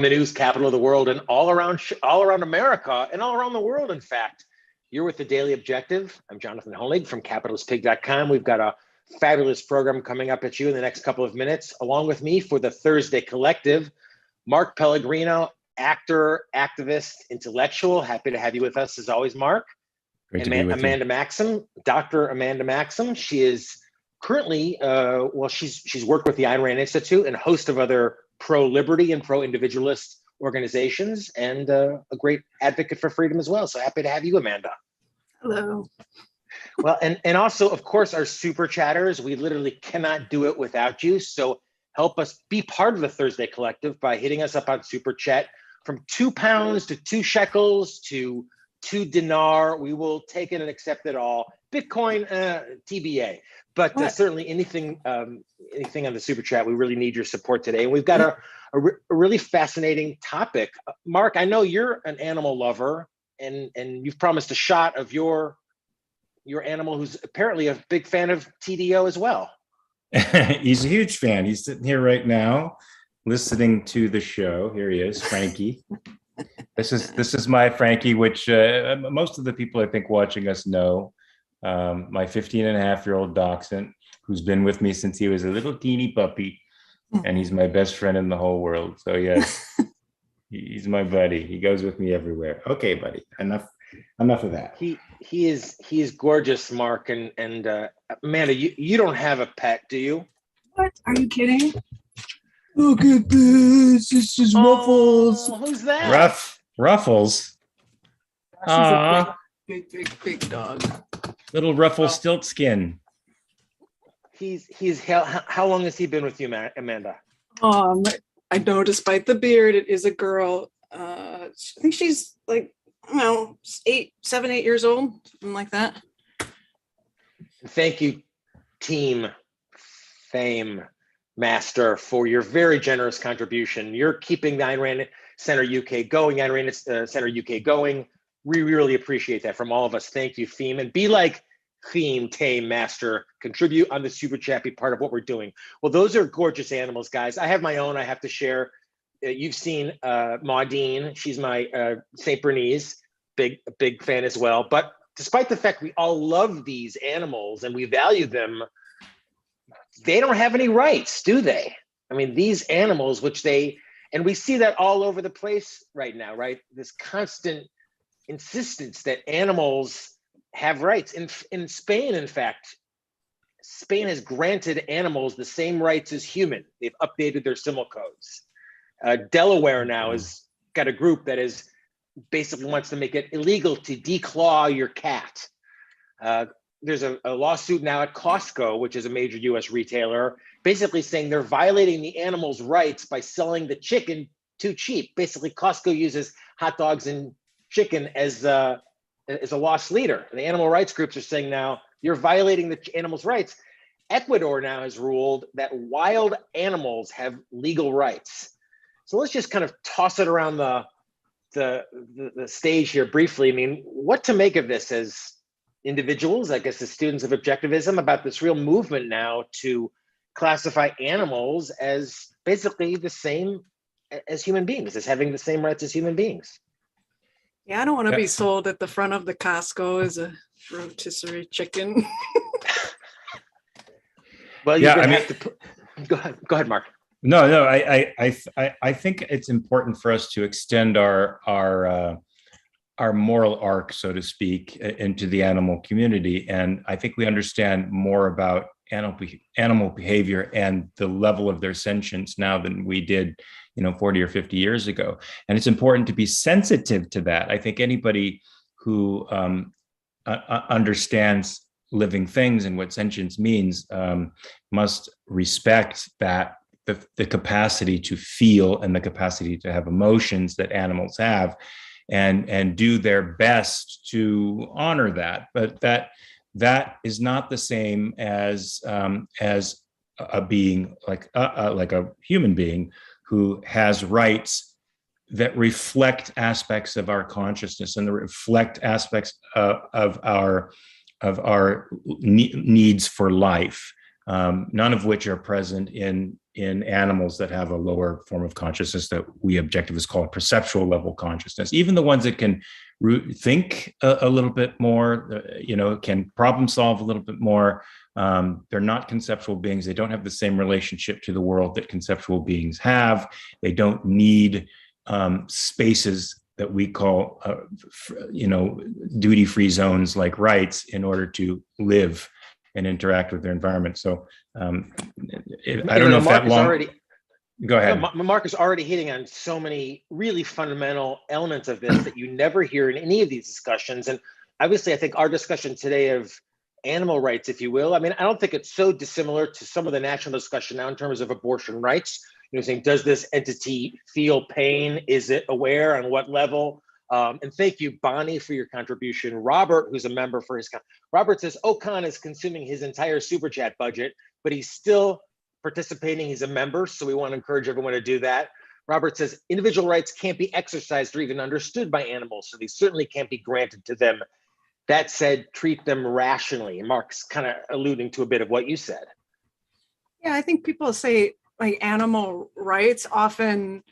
the news capital of the world and all around America and all around the world, in fact. You're with the Daily Objective. I'm Jonathan Hoenig from CapitalistPig.com. We've got a fabulous program coming up at you in the next couple of minutes. Along with me for the Thursday Collective, Mark Pellegrino, actor, activist, intellectual. Happy to have you with us as always, Mark. Great to be with Amanda Maxham, Dr. Amanda Maxham. She is currently, she's worked with the Ayn Rand Institute and a host of other pro-liberty and pro-individualist organizations, and a great advocate for freedom as well. So happy to have you, Amanda. Hello. Well, and also, of course, our super chatters. We literally cannot do it without you. So help us be part of the Thursday Collective by hitting us up on Super Chat from £2 to 2 shekels to 2 dinar. We will take it and accept it all. Bitcoin, TBA. But certainly anything on the Super Chat, we really need your support today. And we've got a really fascinating topic. Mark, I know you're an animal lover, and you've promised a shot of your animal, who's apparently a big fan of TDO as well. He's a huge fan. He's sitting here right now listening to the show. Here he is, Frankie. This is my Frankie, which most of the people I think watching us know. My 15-and-a-half-year-old dachshund, who's been with me since he was a little teeny puppy, and he's my best friend in the whole world. So yes, he's my buddy. He goes with me everywhere. Okay, buddy. Enough of that. He is gorgeous, Mark, and Amanda, you don't have a pet, do you? What? Are you kidding? Look at this. It's just Ruffles. Who's that? Ruffles. She's a big dog. Little Ruffles Stiltskin. He's how long has he been with you, Amanda? I know, despite the beard, it is a girl. I think she's like, I don't know, 7, 8 years old, something like that. Thank you, Team Fame Master, for your very generous contribution. You're keeping the Ayn Rand Center UK going, Ayn Rand Center UK going. We really appreciate that from all of us. Thank you, Theme. And be like Theme, Tame, Master. Contribute on the Super Chat, be part of what we're doing. Well, those are gorgeous animals, guys. I have my own I have to share. You've seen Maudine. She's my St. Bernese, big fan as well. But despite the fact we all love these animals and we value them, they don't have any rights, do they? I mean, these animals, and we see that all over the place right now, right? This constant insistence that animals have rights. In Spain, in fact, Spain has granted animals the same rights as human. They've updated their civil codes. Delaware now has got a group that is basically wants to make it illegal to declaw your cat. There's a lawsuit now at Costco, which is a major US retailer, basically saying they're violating the animal's rights by selling the chicken too cheap. Basically, Costco uses hot dogs and chicken as a loss leader. And the animal rights groups are saying now you're violating the animal's rights. Ecuador now has ruled that wild animals have legal rights. So let's just kind of toss it around the stage here briefly. I mean, what to make of this as individuals, I guess as students of objectivism, about this real movement now to classify animals as basically the same as human beings, as having the same rights as human beings. Yeah, I don't want to be sold at the front of the Costco as a rotisserie chicken. Well, you're gonna have to go ahead, Mark. No, I think it's important for us to extend our moral arc, so to speak, into the animal community, and I think we understand more about animal behavior and the level of their sentience now than we did, 40 or 50 years ago. And it's important to be sensitive to that. I think anybody who understands living things and what sentience means must respect that the capacity to feel and the capacity to have emotions that animals have, and do their best to honor that. But that is not the same as a being like a human being who has rights that reflect aspects of our consciousness and that reflect aspects of our needs for life, none of which are present in in animals that have a lower form of consciousness that we objectivists call a perceptual level consciousness. Even the ones that can think a little bit more, can problem solve a little bit more. They're not conceptual beings. They don't have the same relationship to the world that conceptual beings have. They don't need spaces that we call, duty-free zones like rights in order to live and interact with their environment. So I don't know if that long. Go ahead. Mark is already hitting on so many really fundamental elements of this that you never hear in any of these discussions. And obviously, I think our discussion today of animal rights, if you will, I mean, I don't think it's so dissimilar to some of the national discussion now in terms of abortion rights. Saying, does this entity feel pain? Is it aware? On what level? And thank you, Bonnie, for your contribution. Robert, who's a member for his, Robert says, Okan is consuming his entire Super Chat budget, but he's still participating. He's a member, so we want to encourage everyone to do that. Robert says, individual rights can't be exercised or even understood by animals, so they certainly can't be granted to them. That said, treat them rationally. And Mark's kind of alluding to a bit of what you said. Yeah, I think people say, like, animal rights often,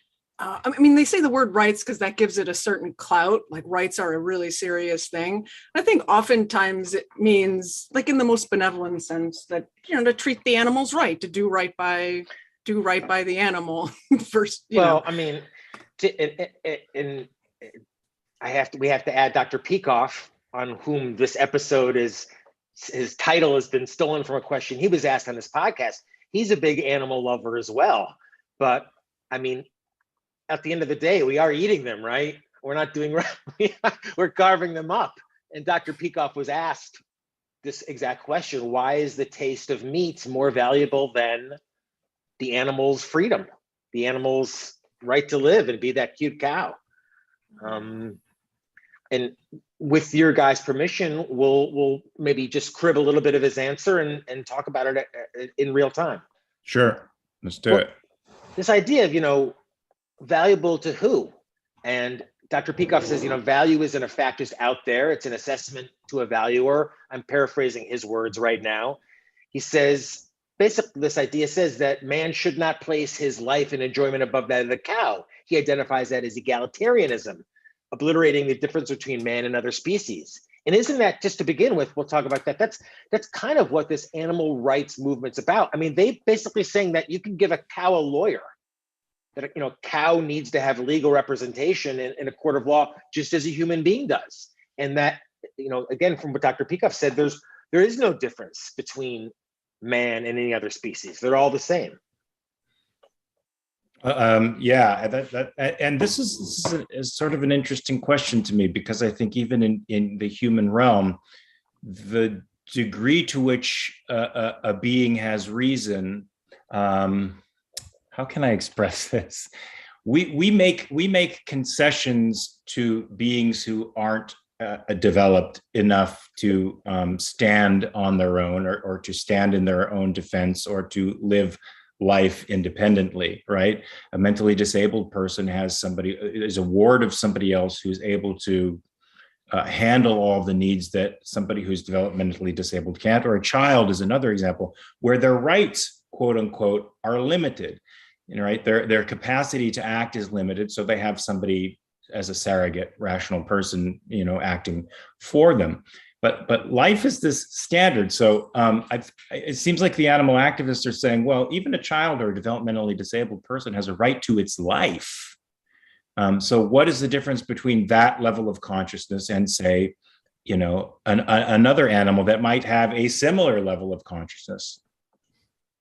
they say the word rights because that gives it a certain clout, like rights are a really serious thing. I think oftentimes it means, like in the most benevolent sense, that, to treat the animals right, to do right by the animal first. Well, I mean, we have to add Dr. Peikoff, on whom this episode is, his title has been stolen from a question he was asked on this podcast. He's a big animal lover as well. But I mean, at the end of the day, we are eating them, right? We're not doing right. We're carving them up. And Dr. Peikoff was asked this exact question: why is the taste of meat more valuable than the animal's freedom, the animal's right to live and be that cute cow? And with your guys' permission, we'll maybe just crib a little bit of his answer and talk about it in real time. Sure, let's do it. This idea of, valuable to who? And Dr. Peikoff says, value isn't a fact just out there. It's an assessment to a valuer. I'm paraphrasing his words right now. He says, basically, this idea says that man should not place his life and enjoyment above that of the cow. He identifies that as egalitarianism, obliterating the difference between man and other species. And isn't that, just to begin with, we'll talk about that, that's kind of what this animal rights movement's about. I mean, they basically saying that you can give a cow a lawyer, that cow needs to have legal representation in a court of law just as a human being does. And that, again, from what Dr. Peikoff said, there is no difference between man and any other species. They're all the same. And this is sort of an interesting question to me, because I think even in the human realm, the degree to which a being has reason, how can I express this? We make concessions to beings who aren't developed enough to stand on their own, or to stand in their own defense, or to live life independently, right? A mentally disabled person is a ward of somebody else who's able to handle all the needs that somebody who's developmentally disabled can't. Or a child is another example where their rights, quote unquote, are limited. Right? Their capacity to act is limited, so they have somebody as a surrogate, rational person, acting for them. But life is this standard. So it seems like the animal activists are saying, well, even a child or a developmentally disabled person has a right to its life. So what is the difference between that level of consciousness and, say, another animal that might have a similar level of consciousness?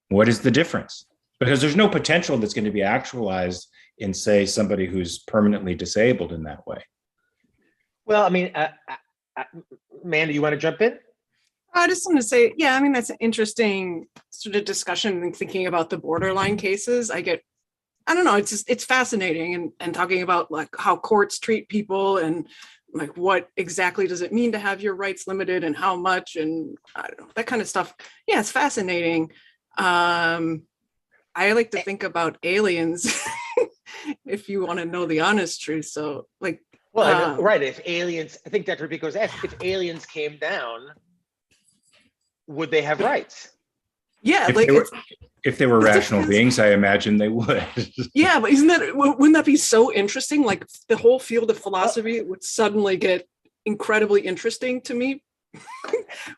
What is the difference? Because there's no potential that's going to be actualized in, say, somebody who's permanently disabled in that way. Well, I mean, Amanda, you want to jump in? I just want to say, that's an interesting sort of discussion and thinking about the borderline cases. I don't know, it's fascinating, and talking about like how courts treat people, and like what exactly does it mean to have your rights limited, and how much, and I don't know, that kind of stuff. Yeah, it's fascinating. I like to think about aliens, if you want to know the honest truth. So like, well, right. If aliens, I think Dr. Pico's asked, if aliens came down, would they have rights? Yeah, If like they were, if they were it rational depends. beings, I imagine they would. Yeah, but wouldn't that be so interesting? Like the whole field of philosophy would suddenly get incredibly interesting to me,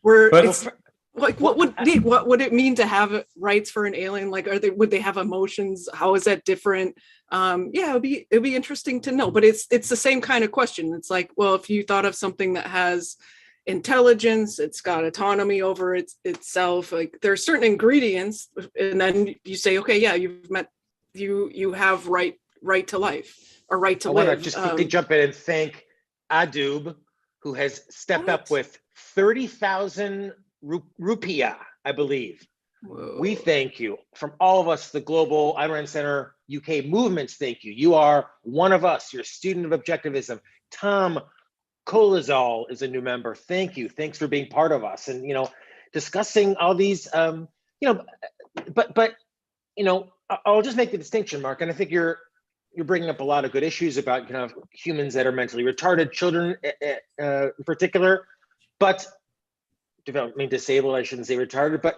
where But it's like what would it mean to have rights for an alien? Like would they have emotions? How is that different? Yeah, it'd be interesting to know. But it's the same kind of question. It's like, well, if you thought of something that has intelligence, it's got autonomy over itself, like there are certain ingredients, and then you say, okay, yeah, you have right to life or right to I want to live. just quickly jump in and thank Adub, who has stepped up with 30,000 rupiah, I believe. Whoa. We thank you from all of us, the Global Ayn Rand Center UK movements. Thank you. You are one of us. You're a student of objectivism. Tom Colazol is a new member. Thank you. Thanks for being part of us and, discussing all these, but I'll just make the distinction, Mark, and I think you're bringing up a lot of good issues about humans that are mentally retarded, children in particular, but developmentally disabled. I shouldn't say retarded, but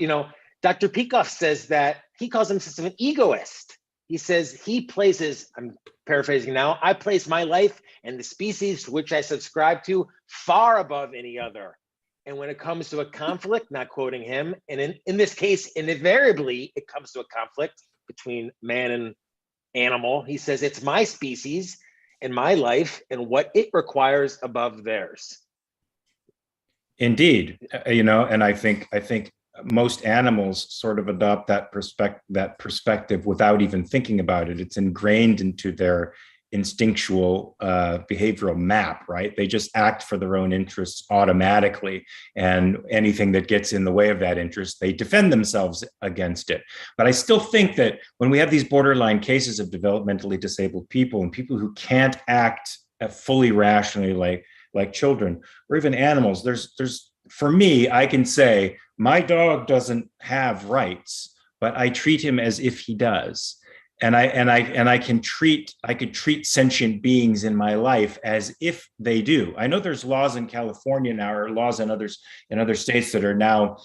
Dr. Peikoff says that he calls himself an egoist. He says he places, I'm paraphrasing now, I place my life and the species to which I subscribe to far above any other. And when it comes to a conflict, not quoting him, and in this case, invariably, it comes to a conflict between man and animal, he says it's my species and my life and what it requires above theirs. Indeed, and I think most animals sort of adopt that perspective without even thinking about it. It's ingrained into their instinctual behavioral map, right? They just act for their own interests automatically, and anything that gets in the way of that interest, they defend themselves against it. But I still think that when we have these borderline cases of developmentally disabled people and people who can't act fully rationally like children or even animals, there's for me, I can say my dog doesn't have rights, but I treat him as if he does. And I could treat sentient beings in my life as if they do. I know there's laws in California now, or laws in other states that are now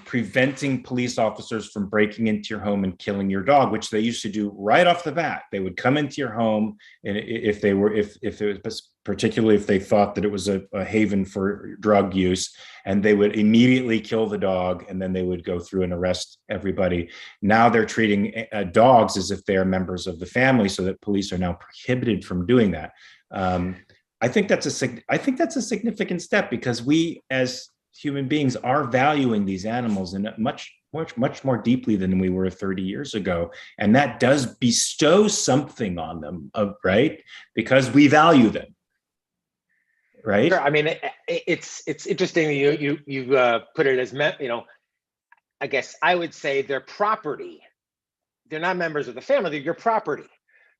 preventing police officers from breaking into your home and killing your dog, which they used to do right off the bat. They would come into your home, and if it was particularly if they thought that it was a haven for drug use, and they would immediately kill the dog, and then they would go through and arrest everybody. Now they're treating dogs as if they are members of the family, so that police are now prohibited from doing that. I think that's a significant step, because we as human beings are valuing these animals in much more deeply than we were 30 years ago, and that does bestow something on them, right? Because we value them. Right. Sure. I mean, it's interesting you put it as I guess I would say they're property. They're not members of the family. They're your property.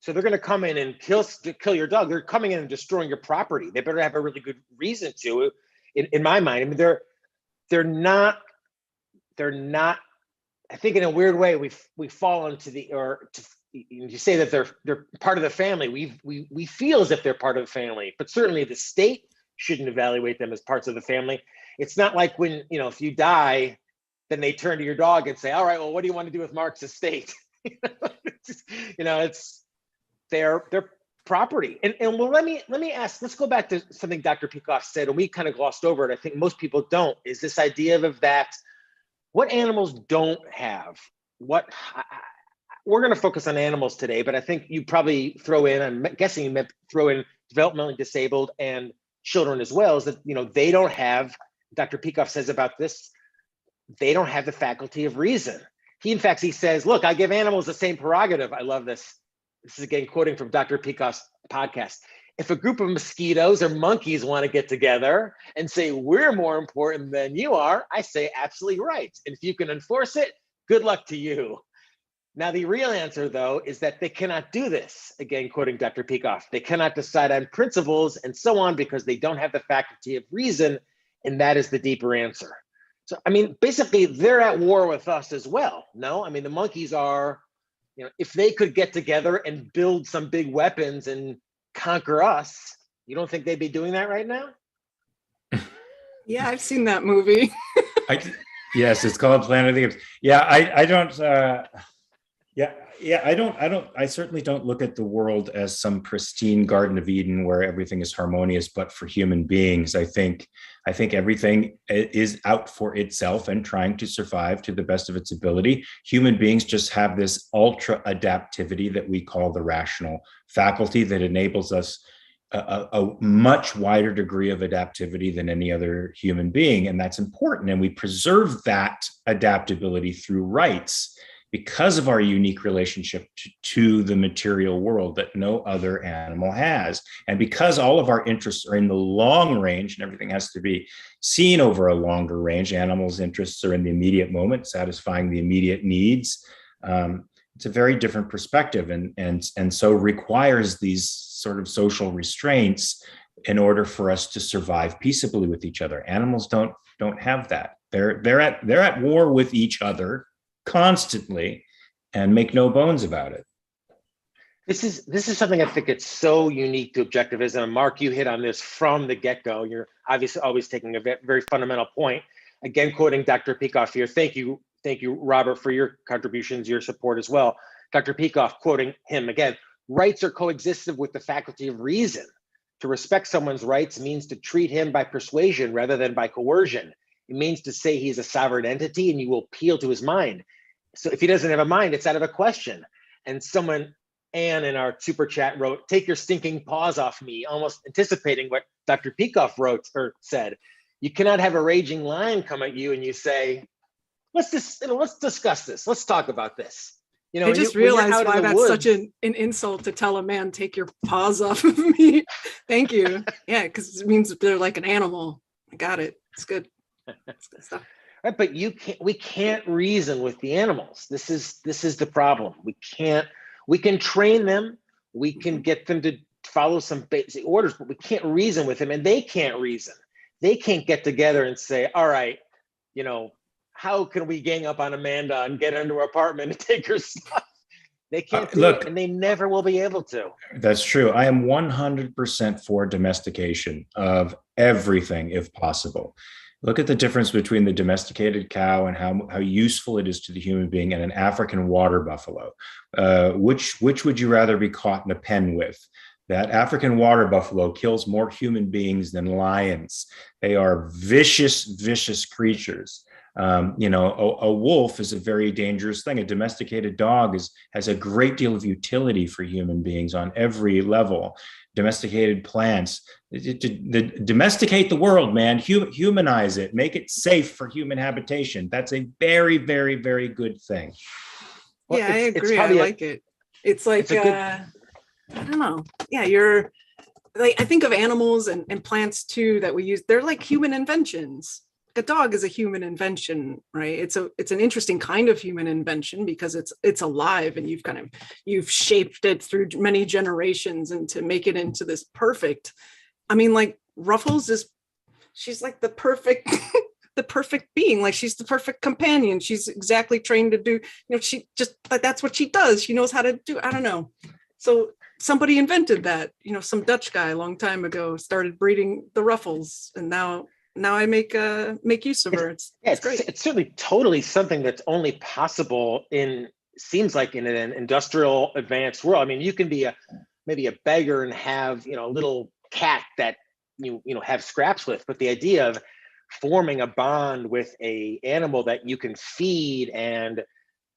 So they're going to come in and kill your dog. They're coming in and destroying your property. They better have a really good reason to. In my mind, I mean, they're not. I think in a weird way we fall into you say that they're part of the family. We feel as if they're part of the family, but certainly the state shouldn't evaluate them as parts of the family. It's not like when, if you die, then they turn to your dog and say, all right, well, what do you want to do with Mark's estate? It's their property. And well, let me ask, let's go back to something Dr. Peikoff said, and we kind of glossed over it. I think most people don't, is this idea of that, what animals don't have, we're going to focus on animals today, but I think you probably I'm guessing you meant throw in developmentally disabled and children as well, is that, they don't have, Dr. Peikoff says about this, they don't have the faculty of reason. He says, look, I give animals the same prerogative. I love this. This is again quoting from Dr. Peikoff's podcast. If a group of mosquitoes or monkeys want to get together and say, we're more important than you are, I say absolutely right. And if you can enforce it, good luck to you. Now, the real answer, though, is that they cannot do this. Again, quoting Dr. Peikoff, they cannot decide on principles and so on because they don't have the faculty of reason. And that is the deeper answer. So, I mean, basically, they're at war with us as well. No, I mean, the monkeys are, if they could get together and build some big weapons and conquer us, you don't think they'd be doing that right now? Yeah, I've seen that movie. Yes, it's called Planet of the Apes. Yeah, I don't. I certainly don't look at the world as some pristine Garden of Eden where everything is harmonious, but for human beings, I think everything is out for itself and trying to survive to the best of its ability. Human beings just have this ultra adaptivity that we call the rational faculty that enables us a much wider degree of adaptivity than any other human being. And that's important. And we preserve that adaptability through rights because of our unique relationship to the material world that no other animal has. And because all of our interests are in the long range and everything has to be seen over a longer range, animals' interests are in the immediate moment, satisfying the immediate needs. It's a very different perspective and so requires these sort of social restraints in order for us to survive peaceably with each other. Animals don't have that. They're at war with each other constantly and make no bones about it. This is something I think it's so unique to objectivism. And Mark, you hit on this from the get-go. You're obviously always taking a very fundamental point. Again, quoting Dr. Peikoff here. Thank you, Robert, for your contributions, your support as well. Dr. Peikoff, quoting him again, rights are coexistent with the faculty of reason. To respect someone's rights means to treat him by persuasion rather than by coercion. It means to say he's a sovereign entity and you will appeal to his mind. So if he doesn't have a mind, it's out of the question. And someone, Anne in our super chat wrote, take your stinking paws off me, almost anticipating what Dr. Peikoff wrote or said. You cannot have a raging lion come at you and you say, let's discuss this. Let's talk about this. I just realized why that's such an insult to tell a man, take your paws off of me. Thank you. Yeah, because it means they're like an animal. I got it. It's good. It's good stuff. Right, but we can't reason with the animals. This is the problem. We can train them, we can get them to follow some basic orders, but we can't reason with them, and they can't reason. They can't get together and say, all right, how can we gang up on Amanda and get into her apartment and take her stuff? They can't do it, and they never will be able to. That's true. I am 100% for domestication of everything if possible. Look at the difference between the domesticated cow and how useful it is to the human being and an African water buffalo. Which would you rather be caught in a pen with? That African water buffalo kills more human beings than lions. They are vicious, vicious creatures. A wolf is a very dangerous thing. A domesticated dog has a great deal of utility for human beings on every level. Domesticated plants, domesticate the world, man. Humanize it, make it safe for human habitation. That's a very, very, very good thing. Well, yeah, I agree. I like it. It's like, I don't know. Yeah, you're like, I think of animals and plants too that we use. They're like human inventions. A dog is a human invention, right? It's an interesting kind of human invention because it's alive and you've shaped it through many generations and to make it into this perfect. I mean, like Ruffles she's like the perfect the perfect being. Like she's the perfect companion. She's exactly trained to do, she just, that's what she does. She knows how to do, I don't know. So somebody invented that, some Dutch guy a long time ago started breeding the Ruffles, and now I make use of her. It's great. It's certainly totally something that's only possible seems like in an industrial advanced world. I mean, you can be maybe a beggar and have, a little cat that you have scraps with, but the idea of forming a bond with a animal that you can feed and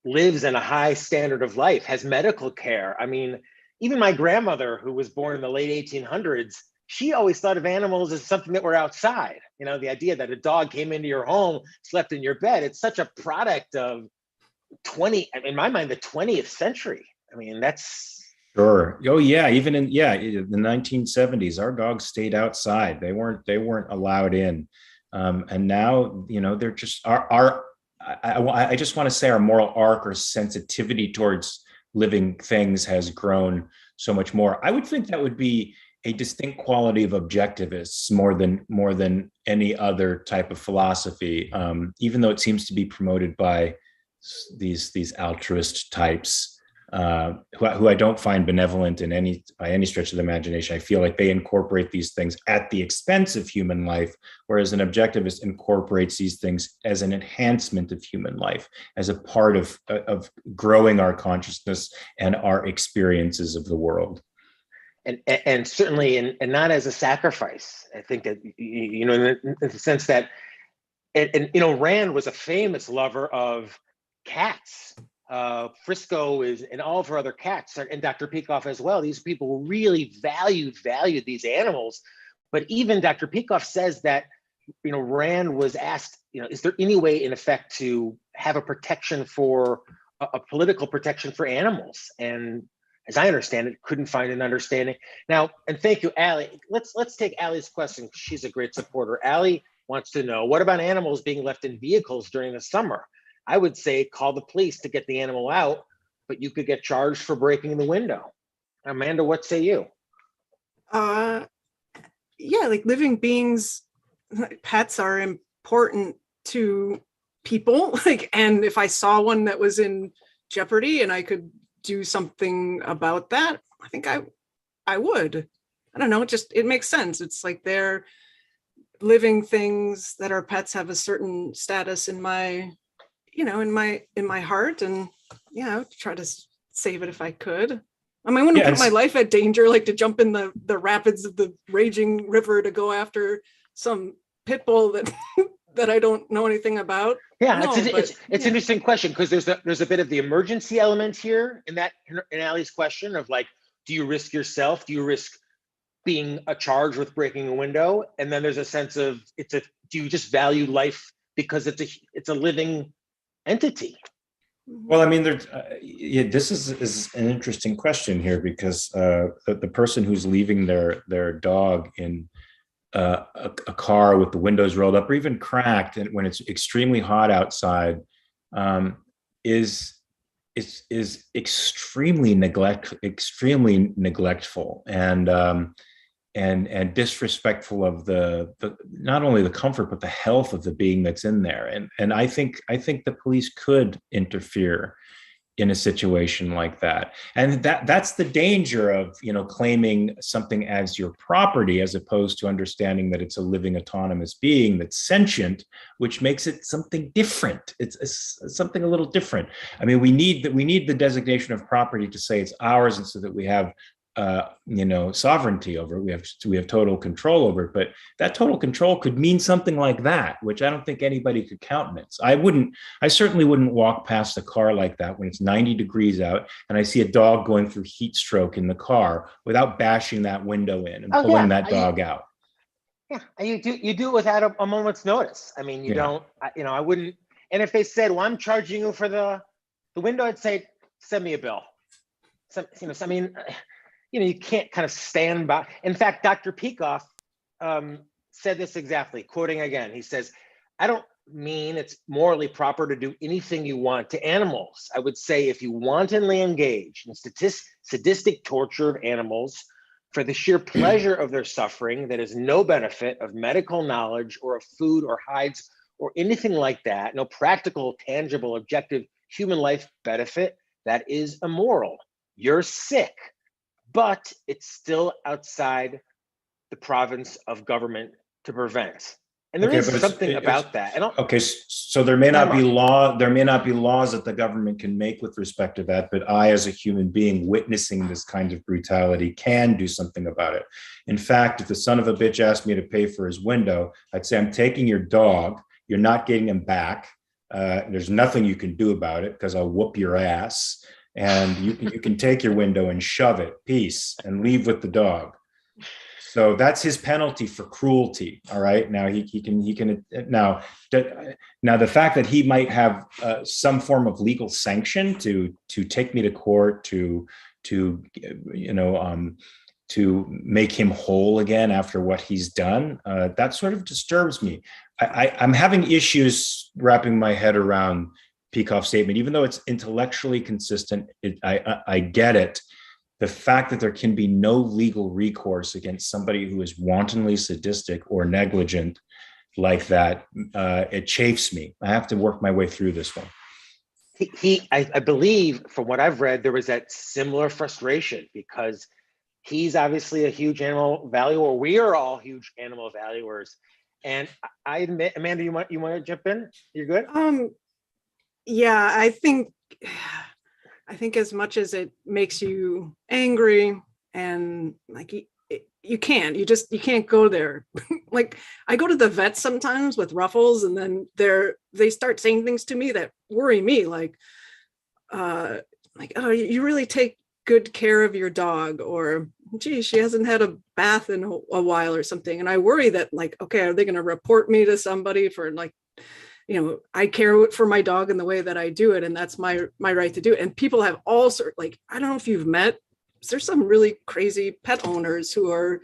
lives in a high standard of life, has medical care. I mean, even my grandmother, who was born in the late 1800s, she always thought of animals as something that were outside. The idea that a dog came into your home, slept in your bed, it's such a product of in my mind, the 20th century. I mean, that's... Sure. Oh yeah. Even in the 1970s, our dogs stayed outside. They weren't allowed in. And now, they're just I just want to say our moral arc or sensitivity towards living things has grown so much more. I would think that would be a distinct quality of objectivists more than any other type of philosophy, even though it seems to be promoted by these altruist types. who I don't find benevolent by any stretch of the imagination. I feel like they incorporate these things at the expense of human life, whereas an objectivist incorporates these things as an enhancement of human life, as a part of growing our consciousness and our experiences of the world. And certainly, and not as a sacrifice. I think that, you know, in the sense that, and you know, Rand was a famous lover of cats. Frisco is, and all of her other cats, and Dr. Peikoff as well. These people really valued these animals. But even Dr. Peikoff says that, you know, Rand was asked, you know, is there any way in effect to have a protection for a political protection for animals? And as I understand it, couldn't find an understanding. Now, and thank you, Allie. Let's take Allie's question. She's a great supporter. Allie wants to know, what about animals being left in vehicles during the summer? I would say call the police to get the animal out, but you could get charged for breaking the window. Amanda, what say you? Yeah, like living beings, pets are important to people. Like, and if I saw one that was in jeopardy and I could do something about that, I think I would. I don't know, it makes sense. It's like they're living things that are pets have a certain status in my, you know, in my heart, and yeah, I would try to save it if I could. I mean, I wouldn't put my life at danger, like to jump in the rapids of the raging river to go after some pit bull that I don't know anything about. Yeah, no, it's an interesting question, because there's a bit of the emergency element here in Allie's question of like, do you risk yourself? Do you risk being charged with breaking a window? And then there's a sense of do you just value life because it's a living entity? Well, I mean, this is an interesting question here, because the person who's leaving their dog in a car with the windows rolled up or even cracked, and when it's extremely hot outside, is extremely neglectful and disrespectful of the not only the comfort but the health of the being that's in there. And I think the police could interfere in a situation like that. And that's the danger of, you know, claiming something as your property, as opposed to understanding that it's a living autonomous being that's sentient, which makes it something different. It's something a little different. I mean, we need the designation of property to say it's ours, and so that we have you know, sovereignty over it. We have total control over it, but that total control could mean something like that, which I don't think anybody could countenance. I certainly wouldn't walk past a car like that when it's 90 degrees out and I see a dog going through heat stroke in the car without bashing that window in and pulling that dog out. Yeah, you do it without a moment's notice. I mean, I wouldn't. And if they said, well, I'm charging you for the window, I'd say, send me a bill. I mean, you know, you can't kind of stand by. In fact, Dr. Peikoff said this exactly, quoting again. He says, I don't mean it's morally proper to do anything you want to animals. I would say if you wantonly engage in sadistic torture of animals for the sheer pleasure of their suffering that is no benefit of medical knowledge or of food or hides or anything like that, no practical, tangible, objective human life benefit, that is immoral. You're sick. But it's still outside the province of government to prevent. And there is something about that. So there may not be laws that the government can make with respect to that, but I, as a human being witnessing this kind of brutality, can do something about it. In fact, if the son of a bitch asked me to pay for his window, I'd say, I'm taking your dog. You're not getting him back. There's nothing you can do about it because I'll whoop your ass. And you can take your window and shove it, peace, and leave with the dog. So that's his penalty for cruelty. All right. Now he can now the fact that he might have some form of legal sanction to take me to court to make him whole again after what he's done, that sort of disturbs me. I'm having issues wrapping my head around Peikoff's statement, even though it's intellectually consistent. I get it. The fact that there can be no legal recourse against somebody who is wantonly sadistic or negligent like that, it chafes me. I have to work my way through this one. I believe from what I've read, there was that similar frustration because he's obviously a huge animal valuer. We are all huge animal valuers. And I admit, Amanda, you want to jump in? You're good? Yeah, I think as much as it makes you angry and like you can't go there. Like I go to the vet sometimes with Ruffles, and then they start saying things to me that worry me, like oh, you really take good care of your dog, or gee, she hasn't had a bath in a while or something. And I worry that like, okay, are they going to report me to somebody for like, I care for my dog in the way that I do it, and that's my right to do it. And people have all sorts, like, I don't know if you've met, there's some really crazy pet owners who are,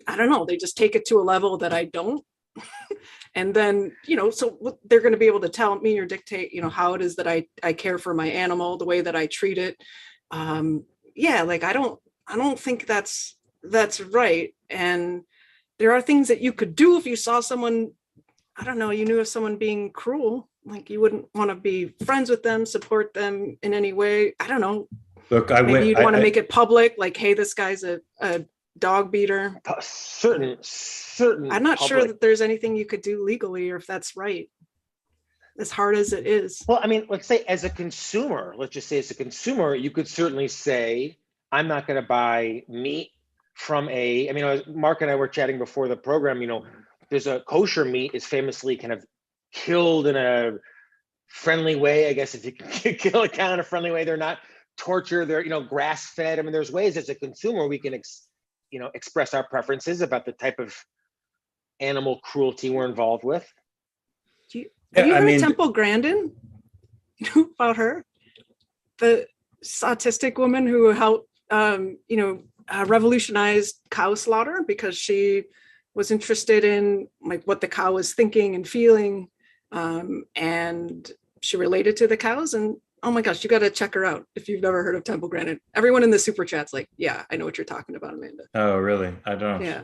I don't know, they just take it to a level that I don't. And then, so they're going to be able to tell me or dictate, how it is that I care for my animal, the way that I treat it. Yeah, like I don't think that's right. And there are things that you could do if you saw someone, I don't know, you knew of someone being cruel, like you wouldn't want to be friends with them, support them in any way. I don't know. Look, maybe you'd want to make it public, like, hey, this guy's a dog beater. Certain. I'm not sure that there's anything you could do legally, or if that's right, as hard as it is. Well, I mean, let's say as a consumer, you could certainly say, I'm not going to buy meat from Mark and I were chatting before the program, there's a kosher meat is famously kind of killed in a friendly way. I guess if you can kill a cow in a friendly way, they're not torture, they're, grass fed. I mean, there's ways as a consumer we can, express our preferences about the type of animal cruelty we're involved with. Have you heard of Temple Grandin? You know about her? The autistic woman who helped, revolutionized cow slaughter because she was interested in like what the cow was thinking and feeling, and she related to the cows. And oh my gosh, you got to check her out if you've never heard of Temple Grandin. Everyone in the super chat's like, yeah, I know what you're talking about, Amanda. Oh, really? I don't. Yeah.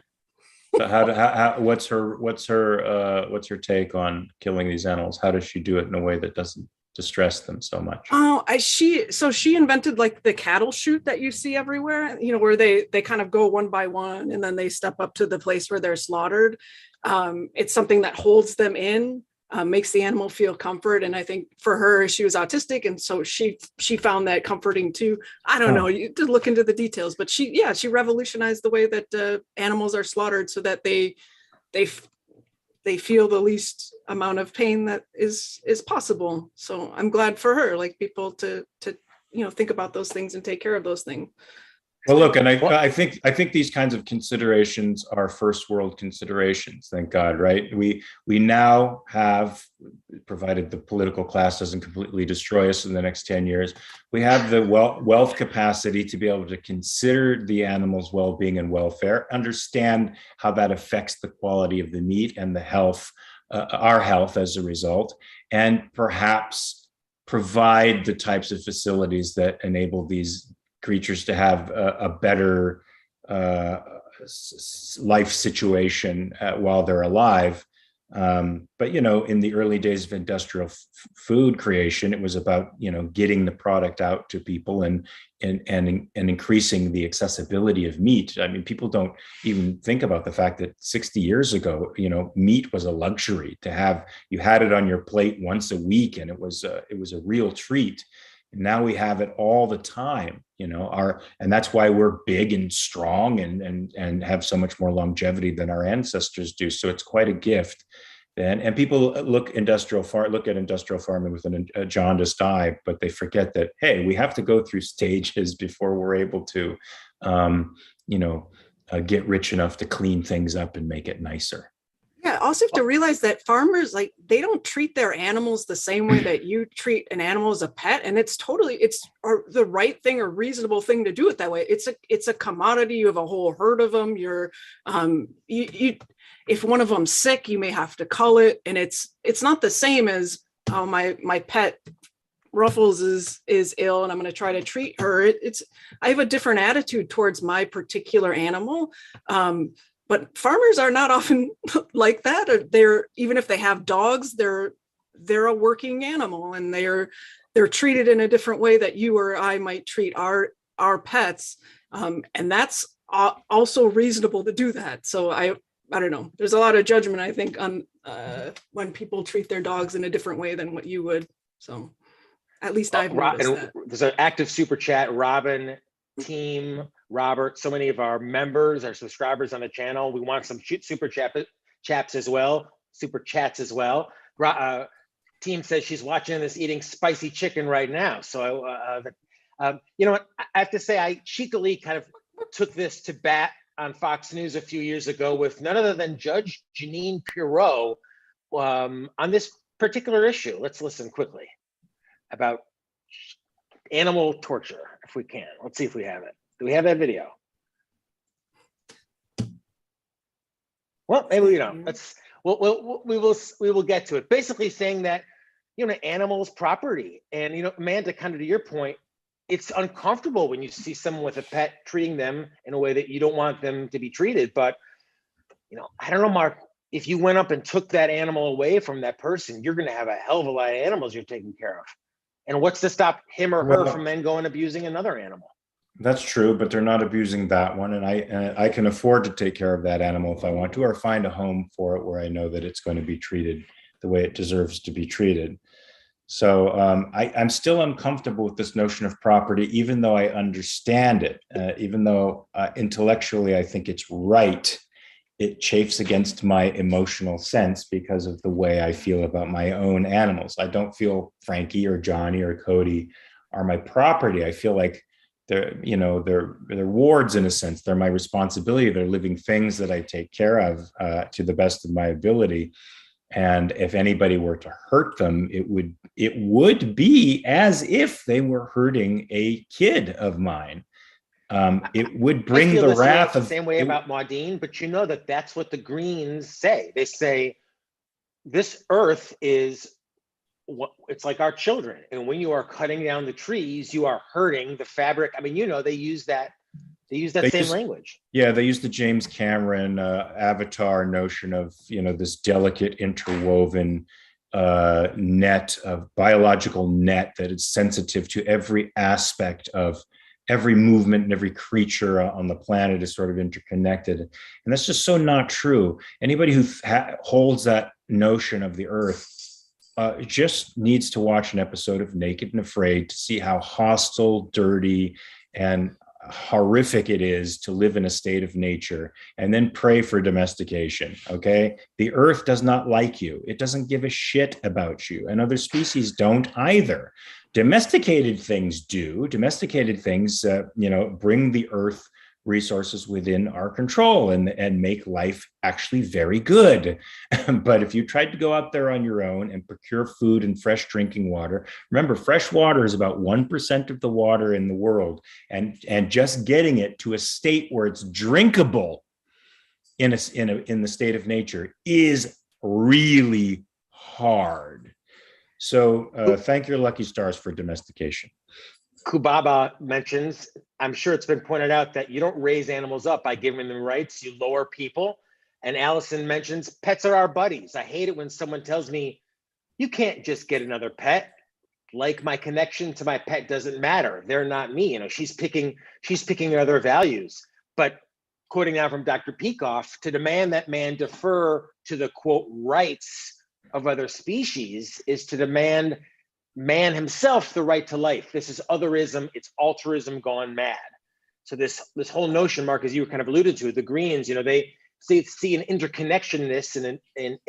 So what's her take on killing these animals? How does she do it in a way that doesn't distress them so much? Oh, she invented like the cattle chute that you see everywhere, where they kind of go one by one and then they step up to the place where they're slaughtered. It's something that holds them in, makes the animal feel comfort. And I think for her, she was autistic, and so she found that comforting too. I don't know, you did look into the details, but she revolutionized the way that animals are slaughtered so that they feel the least amount of pain that is possible. So I'm glad for her, like people to think about those things and take care of those things. Well, look, and I think these kinds of considerations are first world considerations. Thank God, right? We now have, provided the political class doesn't completely destroy us in the next 10 years, we have the wealth capacity to be able to consider the animal's well-being and welfare, understand how that affects the quality of the meat and the health, our health as a result, and perhaps provide the types of facilities that enable these creatures to have a better life situation while they're alive. But, in the early days of industrial food creation, it was about, getting the product out to people and increasing the accessibility of meat. I mean, people don't even think about the fact that 60 years ago, meat was a luxury to have. You had it on your plate once a week, and it was a real treat. And now we have it all the time, and that's why we're big and strong and have so much more longevity than our ancestors do. So it's quite a gift. And people look at industrial farming with a jaundiced eye, but they forget that, hey, we have to go through stages before we're able to, get rich enough to clean things up and make it nicer. Yeah, also have to realize that farmers, like, they don't treat their animals the same way that you treat an animal as a pet. And it's the right thing or reasonable thing to do it that way. It's a commodity. You have a whole herd of them. If one of them's sick, you may have to cull it. And it's not the same as, oh, my pet Ruffles is ill and I'm going to try to treat her. I have a different attitude towards my particular animal. But farmers are not often like that. They're, even if they have dogs, they're a working animal, and they're treated in a different way that you or I might treat our pets. And that's also reasonable to do that. So I don't know. There's a lot of judgment, I think, on when people treat their dogs in a different way than what you would. So at least I've noticed that. There's an active super chat. Robin, team, Robert, so many of our members, our subscribers on the channel. We want some super chats as well. Super chats as well. Team says she's watching this eating spicy chicken right now. So you know what? I have to say, I cheekily kind of took this to bat on Fox News a few years ago with none other than Judge Jeanine Pirro on this particular issue. Let's listen quickly about animal torture, if we can. Let's see if we have it. Do we have that video? Well, maybe we don't. We will get to it. Basically saying that, you know, animals property, and, you know, Amanda, kind of to your point, it's uncomfortable when you see someone with a pet treating them in a way that you don't want them to be treated. But, you know, I don't know, Mark, if you went up and took that animal away from that person, you're going to have a hell of a lot of animals you're taking care of. And what's to stop him or her from then going abusing another animal? That's true, but they're not abusing that one. And I can afford to take care of that animal if I want to, or find a home for it where I know that it's going to be treated the way it deserves to be treated. So I'm still uncomfortable with this notion of property, even though I understand it, even though intellectually I think it's right. It chafes against my emotional sense because of the way I feel about my own animals. I don't feel Frankie or Johnny or Cody are my property. I feel like they're wards in a sense. They're my responsibility. They're living things that I take care of to the best of my ability. And if anybody were to hurt them, it would be as if they were hurting a kid of mine. It would bring the wrath of the same way about Maudine, but you know that's what the Greens say. They say this earth is it's like our children, and when you are cutting down the trees, you are hurting the fabric. I mean, you know, they use that same language. Yeah, they use the James Cameron Avatar notion of, you know, this delicate interwoven biological net that is sensitive to every aspect of every movement and every creature on the planet is sort of interconnected. And that's just so not true. Anybody who holds that notion of the earth just needs to watch an episode of Naked and Afraid to see how hostile, dirty, and horrific it is to live in a state of nature, and then pray for domestication. Okay. The earth does not like you. It doesn't give a shit about you, and other species don't either. Domesticated things do. Domesticated things, bring the earth resources within our control and make life actually very good. But if you tried to go out there on your own and procure food and fresh drinking water, remember, fresh water is about 1% of the water in the world, and just getting it to a state where it's drinkable in the state of nature is really hard. So thank your lucky stars for domestication. Kubaba mentions, I'm sure it's been pointed out, that you don't raise animals up by giving them rights, you lower people. And Allison mentions, pets are our buddies. I hate it when someone tells me, you can't just get another pet. Like, my connection to my pet doesn't matter. They're not me. You know, she's picking other values. But quoting now from Dr. Peikoff, to demand that man defer to the, quote, rights of other species is to demand man himself the right to life. This is otherism. It's altruism gone mad. So this whole notion, Mark, as you kind of alluded to, the Greens, you know, they see an interconnectionness and an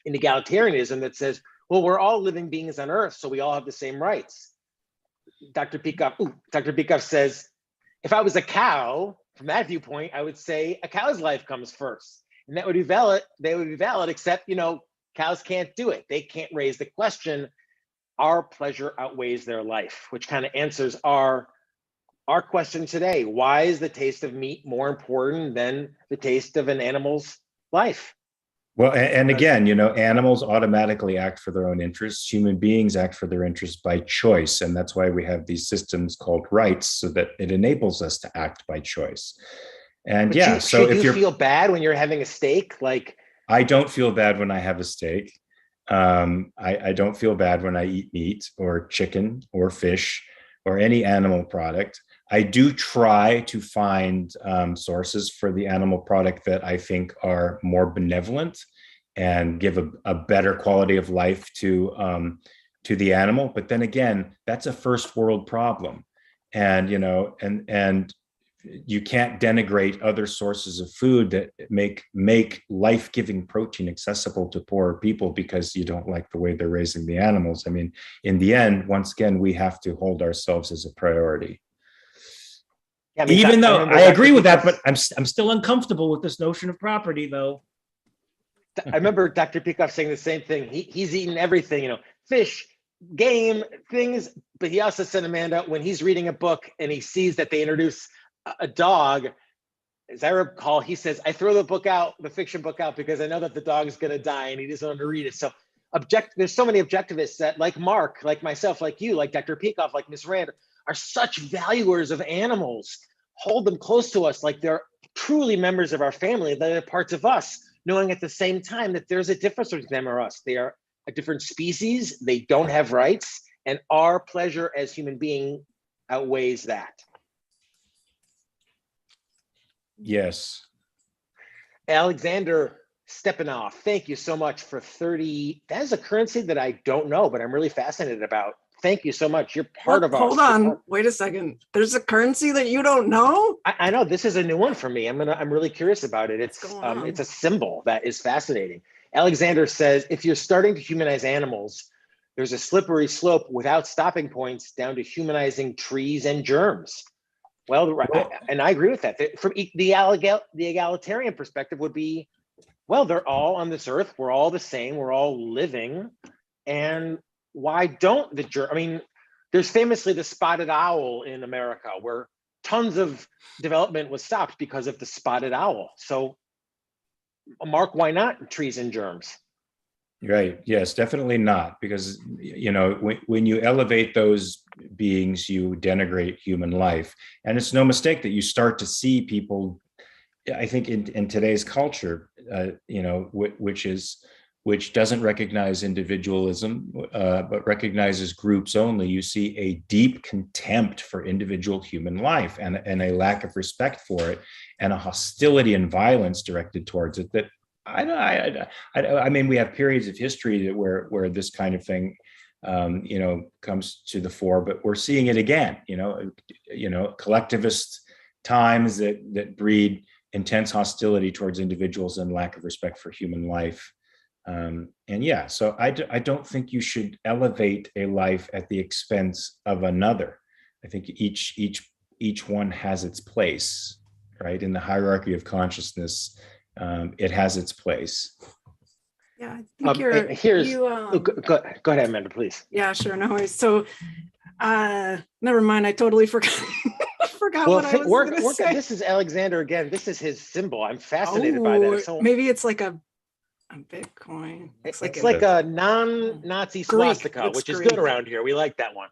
egalitarianism that says, well, we're all living beings on Earth, so we all have the same rights. Dr. Peikoff says, if I was a cow, from that viewpoint, I would say a cow's life comes first, and that would be valid. They would be valid, except, you know, cows can't do it. They can't raise the question. Our pleasure outweighs their life, which kind of answers our question today. Why is the taste of meat more important than the taste of an animal's life? Well, and again, you know, animals automatically act for their own interests. Human beings act for their interests by choice. And that's why we have these systems called rights, so that it enables us to act by choice. And but should you feel bad when you're having a steak? Like, I don't feel bad when I have a steak. I don't feel bad when I eat meat or chicken or fish or any animal product. I do try to find sources for the animal product that I think are more benevolent and give a better quality of life to the animal. But then again, that's a first world problem, and and you can't denigrate other sources of food that make life-giving protein accessible to poorer people because you don't like the way they're raising the animals. I mean, in the end, once again, we have to hold ourselves as a priority. Yeah, I mean, even though I agree with that, but I'm still uncomfortable with this notion of property, though. I remember Dr. Peikoff saying the same thing. He's eaten everything, fish, game, things, but he also said, Amanda, when he's reading a book and he sees that they introduce a dog, as I recall, he says, I throw the fiction book out because I know that the dog is going to die and he doesn't want to read it. So there's so many objectivists that, like Mark, like myself, like you, like Dr. Peikoff, like Ms. Rand, are such valuers of animals, hold them close to us like they're truly members of our family, that they're parts of us, knowing at the same time that there's a difference between them or us. They are a different species, they don't have rights, and our pleasure as human being outweighs that. Yes. Alexander Stepanoff, thank you so much for 30. That is a currency that I don't know, but I'm really fascinated about. Thank you so much. You're part of us. Hold on, wait a second. There's a currency that you don't know? I know, this is a new one for me. I'm really curious about it. It's a symbol that is fascinating. Alexander says, if you're starting to humanize animals, there's a slippery slope without stopping points down to humanizing trees and germs. Well, and I agree with that. From the egalitarian perspective would be, well, they're all on this earth. We're all the same. We're all living. And why don't there's famously the spotted owl in America where tons of development was stopped because of the spotted owl. So, Mark, why not trees and germs? Right. Yes, definitely not. Because, when you elevate those beings, you denigrate human life. And it's no mistake that you start to see people, I think in today's culture, which doesn't recognize individualism, but recognizes groups only, you see a deep contempt for individual human life and a lack of respect for it, and a hostility and violence directed towards it that I mean, we have periods of history where this kind of thing, comes to the fore, but we're seeing it again, collectivist times that breed intense hostility towards individuals and lack of respect for human life. So I don't think you should elevate a life at the expense of another. I think each one has its place, right? In the hierarchy of consciousness, it has its place. Yeah, I think go ahead, Amanda, please. Yeah, sure, no worries. So, never mind. I totally forgot. What I was going to say. This is Alexander again. This is his symbol. I'm fascinated by that. So maybe it's like a Bitcoin. It's like a non-Nazi swastika, which is good around here. We like that one.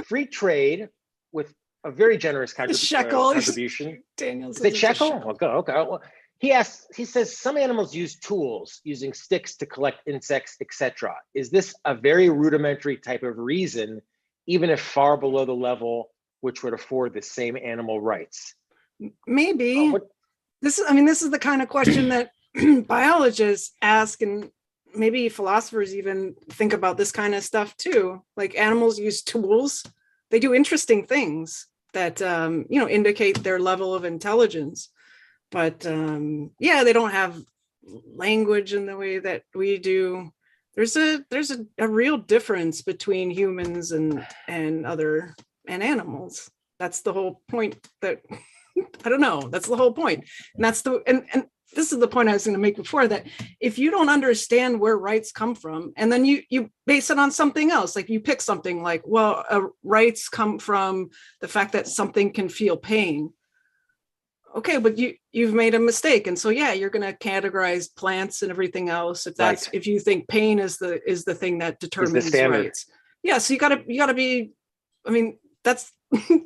Free trade with a very generous contribution. Daniel's the shekel. Okay. Well, he says some animals use tools, using sticks to collect insects, etc. Is this a very rudimentary type of reason, even if far below the level which would afford the same animal rights? Maybe. This is the kind of question that biologists ask, and maybe philosophers even think about this kind of stuff too. Like, animals use tools. They do interesting things that indicate their level of intelligence. But they don't have language in the way that we do. There's a real difference between humans and animals. That's the whole point. That I don't know. That's the whole point. And that's and this is the point I was going to make before, that if you don't understand where rights come from, and then you base it on something else, like you pick something like, well, rights come from the fact that something can feel pain. Okay, but you've made a mistake, and so you're going to categorize plants and everything else if you think pain is the thing that determines rights. Yeah, so you got to be. I mean, that's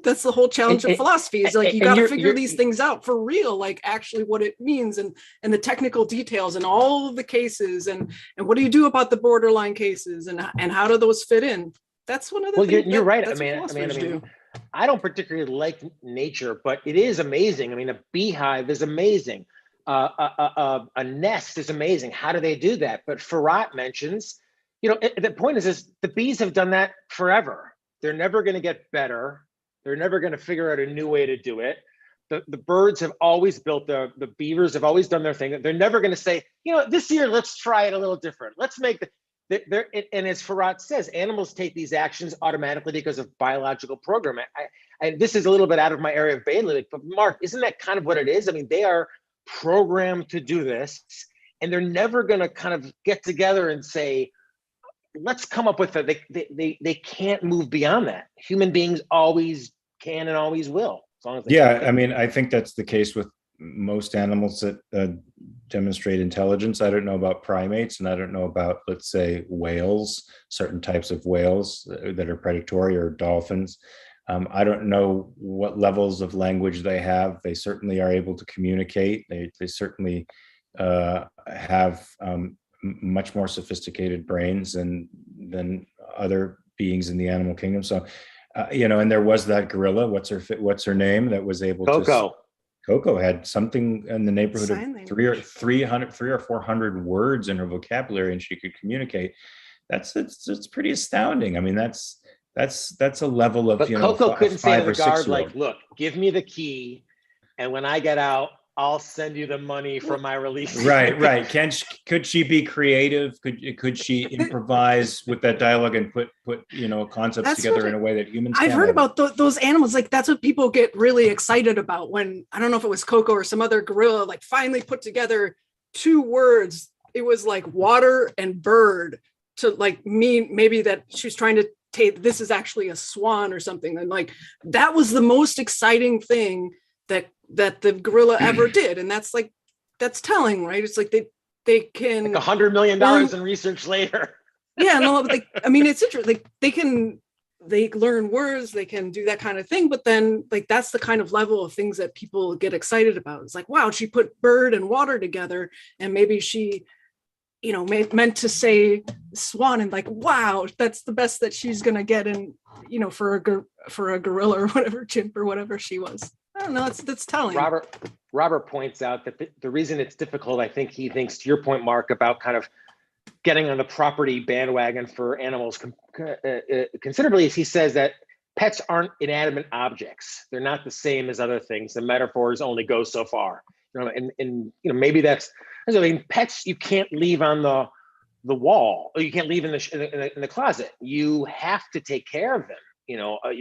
that's the whole challenge of philosophy, is like you got to figure these things out for real, like actually what it means, and the technical details and all of the cases, and what do you do about the borderline cases, and how do those fit in? That's one of the things. You're right. That's I don't particularly like nature, but it is amazing. I mean, a beehive is amazing. A nest is amazing. How do they do that? But Farhat mentions, the point is the bees have done that forever. They're never going to get better. They're never going to figure out a new way to do it. The birds have always built the beavers have always done their thing. They're never going to say, this year, let's try it a little different. Let's make and as Farhat says, animals take these actions automatically because of biological programming. And this is a little bit out of my area of bailiwick, but Mark, isn't that kind of what it is? I mean, they are programmed to do this, and they're never going to kind of get together and say, let's come up with they can't move beyond that. Human beings always can and always will, as long as they I mean, I think that's the case with most animals that demonstrate intelligence. I don't know about primates, and I don't know about, let's say, whales, certain types of whales that are predatory, or dolphins. I don't know what levels of language they have. They certainly are able to communicate. They certainly have much more sophisticated brains than other beings in the animal kingdom. So, and there was that gorilla. What's her name? That was able Coco. to. Coco had something in the neighborhood of 300 or 400 words in her vocabulary, and she could communicate. That's pretty astounding. I mean, that's a level of, but Coco couldn't say to the guard, like, look, give me the key, and when I get out, I'll send you the money for my release. Right. Could she be creative? Could she improvise with that dialogue and put concepts together in a way that humans can? I've heard about those animals. Like, that's what people get really excited about when, I don't know if it was Coco or some other gorilla, like finally put together two words. It was like water and bird to like mean maybe that she's trying to take, this is actually a swan or something. And like, that was the most exciting thing that the gorilla ever did. And that's telling, right? It's like they can like $100 million in research later. Yeah, no, but I mean, it's interesting. Like they learn words, they can do that kind of thing, but then like that's the kind of level of things that people get excited about. It's like, wow, she put bird and water together, and maybe she meant to say swan, and like, wow, that's the best that she's gonna get in, for a gorilla or whatever, chimp or whatever she was. I don't know. That's telling. Robert points out that the reason it's difficult, I think he thinks, to your point, Mark, about kind of getting on the property bandwagon for animals considerably, is he says that pets aren't inanimate objects. They're not the same as other things. The metaphors only go so far. And maybe that's, I mean, pets you can't leave on the wall, or you can't leave in the closet. You have to take care of them.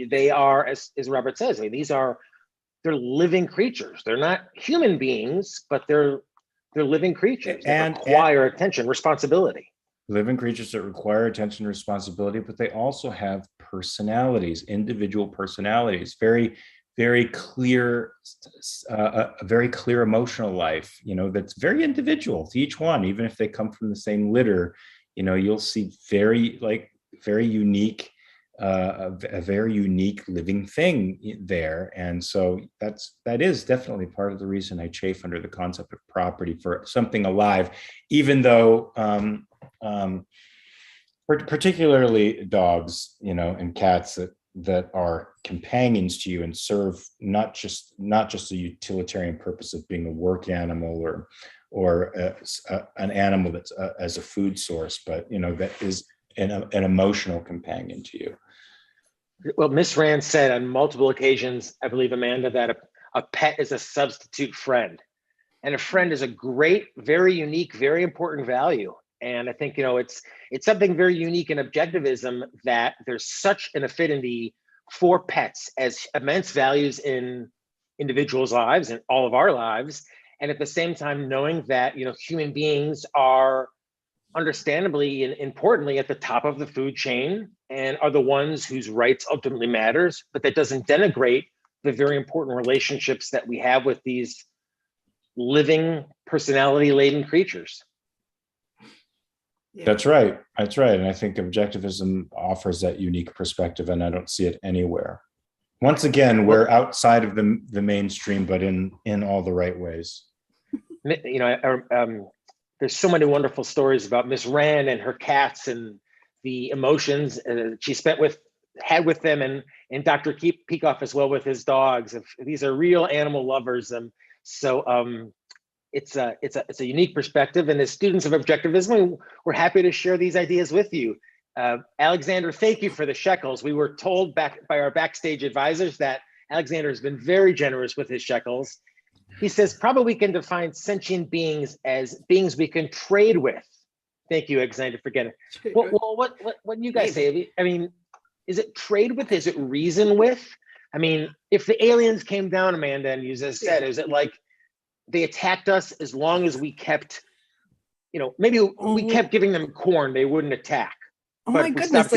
They are, as Robert says, I mean, they're living creatures. They're not human beings, but they're living creatures that require attention, responsibility. Living creatures that require attention and responsibility, but they also have personalities, individual personalities, very, very clear, a very clear emotional life, that's very individual to each one. Even if they come from the same litter, you'll see very unique, a very unique living thing there. And so that is definitely part of the reason I chafe under the concept of property for something alive, even though particularly dogs, and cats that are companions to you and serve not just the utilitarian purpose of being a work animal or an animal that's as a food source, but that is an emotional companion to you. Well, Miss Rand said on multiple occasions, I believe, Amanda, that a pet is a substitute friend, and a friend is a great, very unique, very important value. And I think, it's something very unique in objectivism that there's such an affinity for pets as immense values in individuals' lives and all of our lives. And at the same time, knowing that, human beings are understandably and importantly at the top of the food chain and are the ones whose rights ultimately matters, but that doesn't denigrate the very important relationships that we have with these living, personality-laden creatures. Yeah. That's right. And I think objectivism offers that unique perspective, and I don't see it anywhere. Once again, we're outside of the mainstream, but in all the right ways. You know, there's so many wonderful stories about Miss Rand and her cats and the emotions she had with them, and Dr. Peikoff as well with his dogs. These are real animal lovers, so it's a unique perspective. And as students of objectivism, we're happy to share these ideas with you. Alexander, thank you for the shekels. We were told back by our backstage advisors that Alexander has been very generous with his shekels. He says, probably we can define sentient beings as beings we can trade with. Thank you, Alexander, for getting it. Well, what do you guys say? I mean, is it trade with? Is it reason with? I mean, if the aliens came down, Amanda, and you just said, is it like they attacked us as long as we kept, you know, maybe we kept giving them corn, they wouldn't attack. Oh my goodness!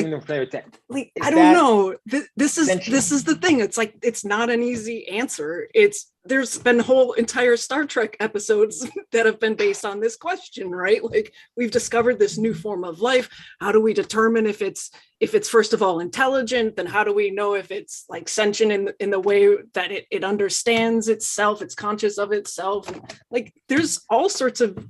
Like I don't know. This is the thing. It's like it's not an easy answer. There's been whole entire Star Trek episodes that have been based on this question, right? Like we've discovered this new form of life. How do we determine if it's first of all intelligent? Then how do we know if it's like sentient in the way that it understands itself? It's conscious of itself. Like there's all sorts of,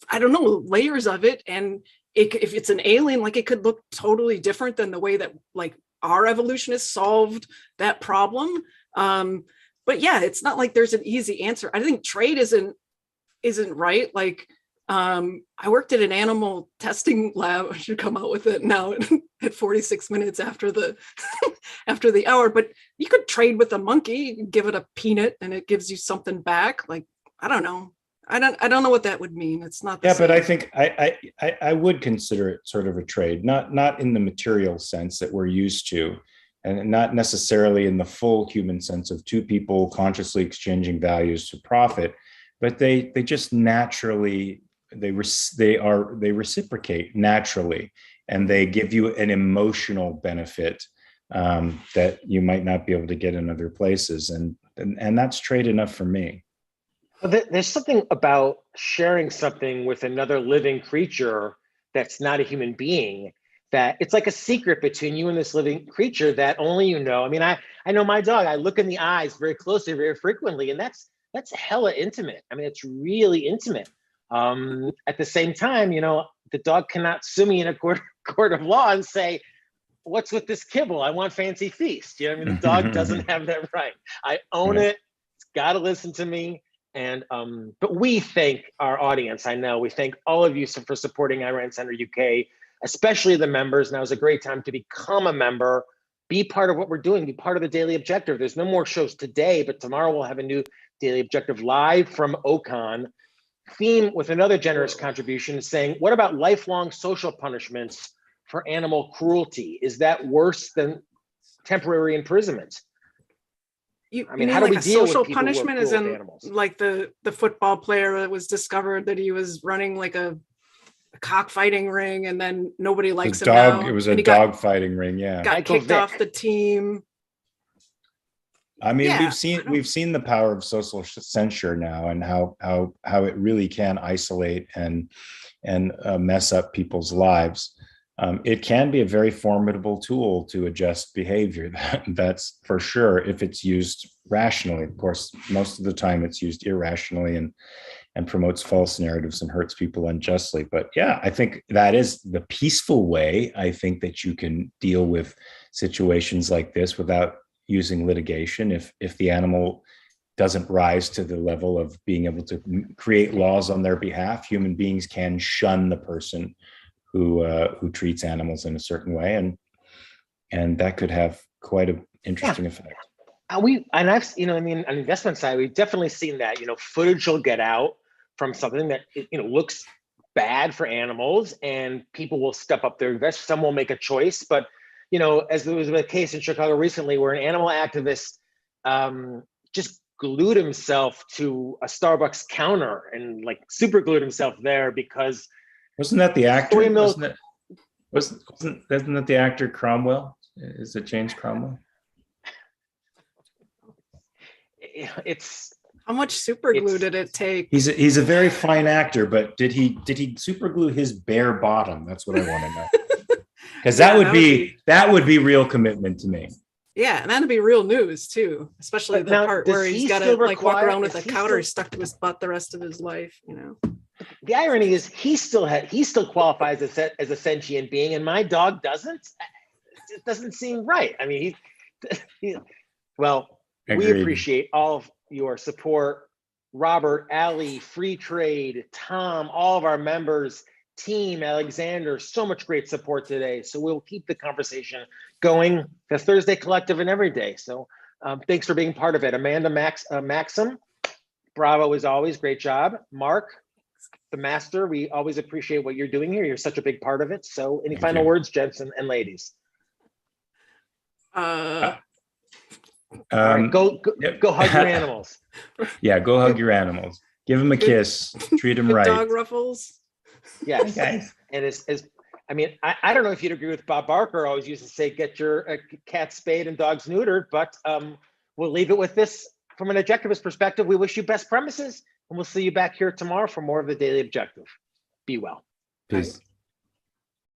I don't know, layers of it. And if it's an alien, like it could look totally different than the way that like our evolutionists solved that problem. But yeah, it's not like there's an easy answer. I think trade isn't right. Like I worked at an animal testing lab. I should come out with it now at 46 minutes after the after the hour. But you could trade with a monkey. You can give it a peanut and it gives you something back. Like I don't know. I don't know what that would mean. It's not the same. But I think I would consider it sort of a trade, not in the material sense that we're used to, and not necessarily in the full human sense of two people consciously exchanging values to profit, but they just naturally they reciprocate naturally, and they give you an emotional benefit that you might not be able to get in other places, and that's trade enough for me. Well, there's something about sharing something with another living creature that's not a human being, that it's like a secret between you and this living creature that only you know. I mean, I know my dog, I look in the eyes very closely, very frequently, and that's hella intimate. I mean, it's really intimate. At the same time, you know, the dog cannot sue me in a court of law and say, what's with this kibble? I want fancy feast. You know what I mean? The dog doesn't have that right. I own it. It's got to listen to me. And but we thank our audience. I know we thank all of you for supporting Ayn Rand Center UK, especially the members. Now is a great time to become a member, be part of what we're doing, be part of the Daily Objective. There's no more shows today, but tomorrow we'll have a new Daily Objective live from Ocon. Theme with another generous contribution saying, what about lifelong social punishments for animal cruelty? Is that worse than temporary imprisonment? I mean, how do we deal with social punishment? Is in like the football player that was discovered that he was running like a cockfighting ring, and then nobody likes him now. It was a dog fighting ring. Yeah, got kicked off the team. I mean, we've seen the power of social censure now, and how it really can isolate and mess up people's lives. It can be a very formidable tool to adjust behavior. That's for sure, if it's used rationally. Of course, most of the time it's used irrationally and promotes false narratives and hurts people unjustly. But yeah, I think that is the peaceful way, I think, that you can deal with situations like this without using litigation. If the animal doesn't rise to the level of being able to create laws on their behalf, human beings can shun the person who treats animals in a certain way, and that could have quite an interesting effect. I've on the investment side, we've definitely seen that. Footage will get out from something that looks bad for animals, and people will step up their invest. Some will make a choice, but as there was a case in Chicago recently where an animal activist just glued himself to a Starbucks counter and super glued himself there because. Wasn't that the actor? Isn't that the actor Cromwell? Is it James Cromwell? It's how much super glue did it take? He's a very fine actor, but did he super glue his bare bottom? That's what I want to know. Because that would be real commitment to me. Yeah, and that'd be real news too, especially But the now, part does where he he's got to still like walk require- around with a is he counter still- stuck to his butt the rest of his life, you know. The irony is he still qualifies as a sentient being, and my dog doesn't. It doesn't seem right. I mean, well, we Agreed. appreciate all of your support. Robert, Ali, Free Trade, Tom, all of our members, team, Alexander, so much great support today. So we'll keep the conversation going, the Thursday Collective and every day. So thanks for being part of it. Amanda Maxham, bravo as always, great job. Mark, the master, we always appreciate what you're doing here. You're such a big part of it. So any Thank final you. words, gents and ladies? All right, go hug your animals. Yeah, go hug your animals. Give them a kiss. Treat them Good right. dog ruffles. Yes. Guys. And I mean, I don't know if you'd agree with Bob Barker, always used to say, get your cat spayed and dogs neutered, but we'll leave it with this. From an objectivist perspective, we wish you best premises, and we'll see you back here tomorrow for more of the Daily Objective. Be well. Peace.